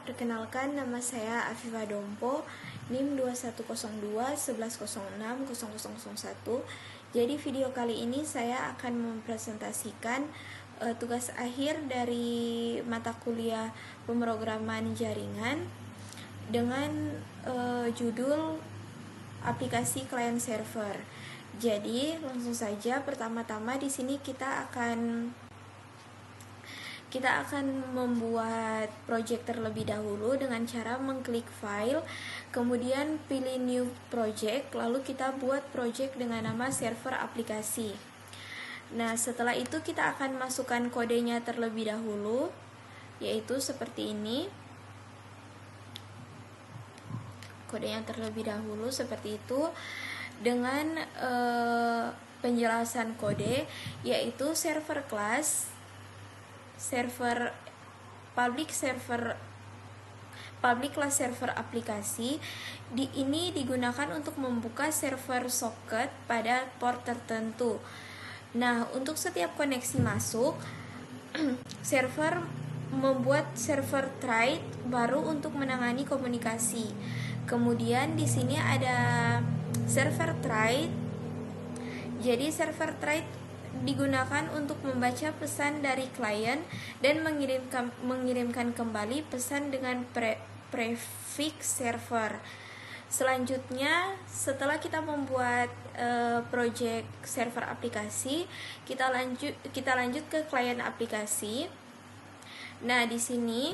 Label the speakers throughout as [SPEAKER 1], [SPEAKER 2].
[SPEAKER 1] perkenalkan nama saya Afifa Dompo, NIM 2102 1106 0001. Jadi video kali ini saya akan mempresentasikan tugas akhir dari mata kuliah pemrograman jaringan dengan judul aplikasi client server. Jadi langsung saja, pertama-tama di sini kita akan membuat project terlebih dahulu dengan cara mengklik file, kemudian pilih new project, lalu kita buat project dengan nama server aplikasi. Nah, setelah itu kita akan masukkan kodenya terlebih dahulu, yaitu seperti ini. Kodenya terlebih dahulu seperti itu dengan penjelasan kode, yaitu server class, public class server aplikasi. Ini digunakan untuk membuka server socket pada port tertentu. Nah, untuk setiap koneksi masuk, server membuat server thread baru untuk menangani komunikasi. Kemudian di sini ada server thread. Jadi server thread digunakan untuk membaca pesan dari klien dan mengirimkan kembali pesan dengan prefix server. Selanjutnya, setelah kita membuat project server aplikasi, kita lanjut ke klien aplikasi. Nah, di sini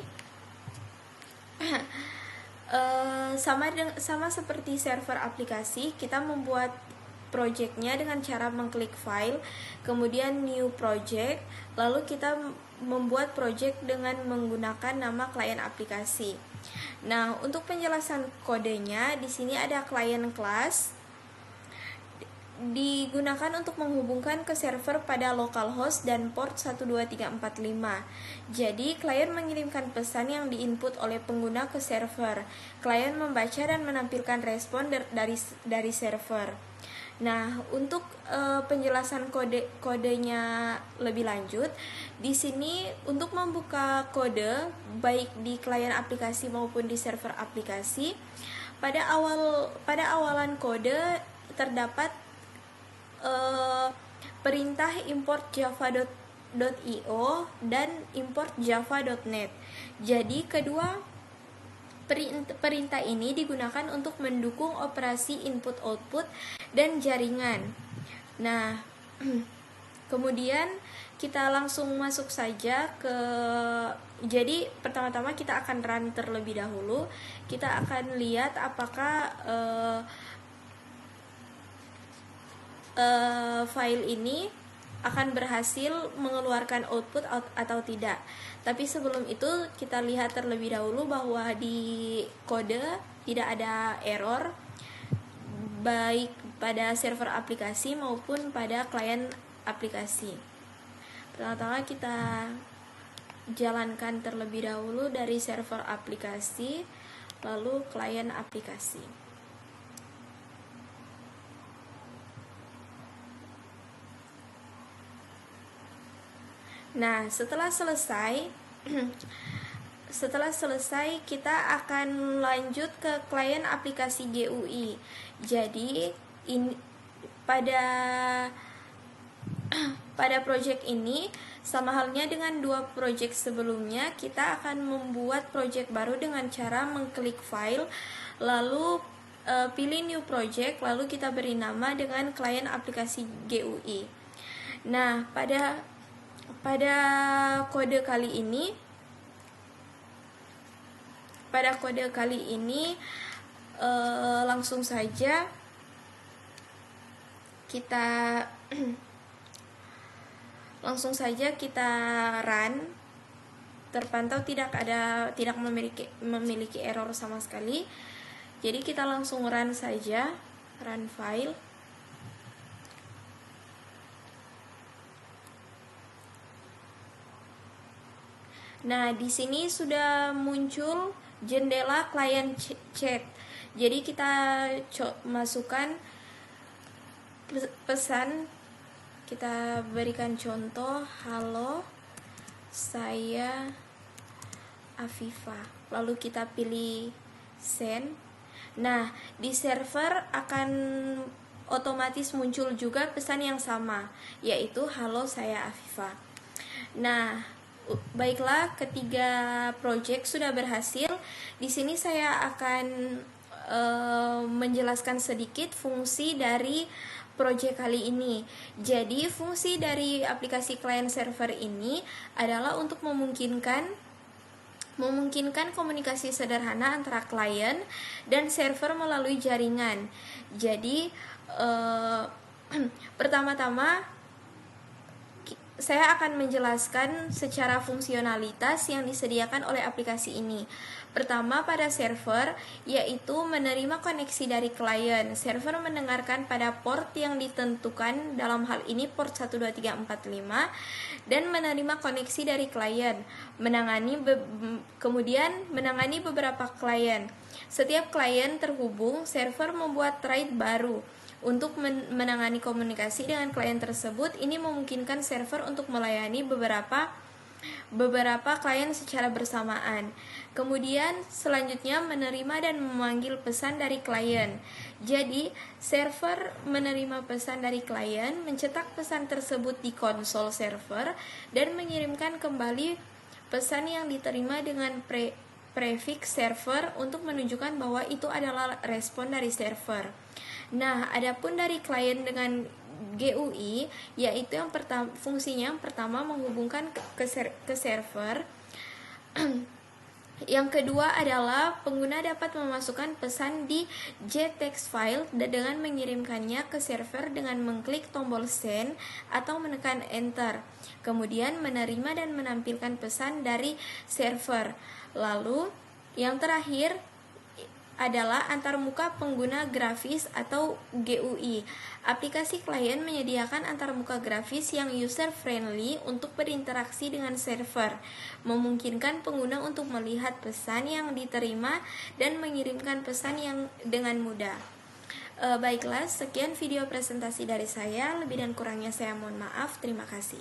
[SPEAKER 1] sama seperti server aplikasi, kita membuat projectnya dengan cara mengklik file, kemudian new project, lalu kita membuat project dengan menggunakan nama klien aplikasi. Nah, untuk penjelasan kodenya, di sini ada client class, digunakan untuk menghubungkan ke server pada localhost dan port 12345. Jadi, klien mengirimkan pesan yang diinput oleh pengguna ke server. Klien membaca dan menampilkan respon dari server. Nah, untuk penjelasan kodenya lebih lanjut, di sini untuk membuka kode baik di klien aplikasi maupun di server aplikasi, pada awalan kode terdapat perintah import java.io dan import java.net. Jadi kedua perintah ini digunakan untuk mendukung operasi input-output dan jaringan. Nah, kemudian kita langsung masuk saja ke, jadi pertama-tama kita akan run terlebih dahulu. Kita akan lihat apakah file ini akan berhasil mengeluarkan output atau tidak. Tapi sebelum itu kita lihat terlebih dahulu bahwa di kode tidak ada error baik pada server aplikasi maupun pada klien aplikasi. Pertama-tama kita jalankan terlebih dahulu dari server aplikasi lalu klien aplikasi. Nah, setelah selesai kita akan lanjut ke klien aplikasi GUI. Jadi pada project ini sama halnya dengan dua project sebelumnya, kita akan membuat project baru dengan cara mengklik file, lalu pilih new project, lalu kita beri nama dengan klien aplikasi GUI. Nah, pada kode kali ini langsung saja kita run. Terpantau tidak memiliki error sama sekali. Jadi kita langsung run saja, run file. Nah, di sini sudah muncul jendela client chat. Jadi kita masukkan pesan, kita berikan contoh, halo, saya Afifa, lalu kita pilih send. Nah, di server akan otomatis muncul juga pesan yang sama, yaitu halo saya Afifa. Nah, baiklah, ketiga project sudah berhasil. Di sini saya akan menjelaskan sedikit fungsi dari project kali ini. Jadi, fungsi dari aplikasi client server ini adalah untuk memungkinkan komunikasi sederhana antara klien dan server melalui jaringan. Jadi, pertama-tama saya akan menjelaskan secara fungsionalitas yang disediakan oleh aplikasi ini. Pertama, pada server, yaitu menerima koneksi dari klien. Server mendengarkan pada port yang ditentukan, dalam hal ini port 12345, dan menerima koneksi dari klien. Kemudian menangani beberapa klien. Setiap klien terhubung, server membuat thread baru. Untuk menangani komunikasi dengan klien tersebut, ini memungkinkan server untuk melayani beberapa klien secara bersamaan. Kemudian selanjutnya menerima dan memanggil pesan dari klien. Jadi, server menerima pesan dari klien, mencetak pesan tersebut di konsol server, dan mengirimkan kembali pesan yang diterima dengan prefix server untuk menunjukkan bahwa itu adalah respon dari server. Nah, adapun dari klien dengan GUI, yaitu fungsinya yang pertama menghubungkan ke server. Yang kedua adalah pengguna dapat memasukkan pesan di JText file dengan mengirimkannya ke server dengan mengklik tombol send atau menekan enter. Kemudian menerima dan menampilkan pesan dari server. Lalu yang terakhir adalah antarmuka pengguna grafis atau GUI. Aplikasi klien menyediakan antarmuka grafis yang user-friendly untuk berinteraksi dengan server, memungkinkan pengguna untuk melihat pesan yang diterima dan mengirimkan pesan yang dengan mudah. Baiklah, sekian video presentasi dari saya. Lebih dan kurangnya saya mohon maaf. Terima kasih.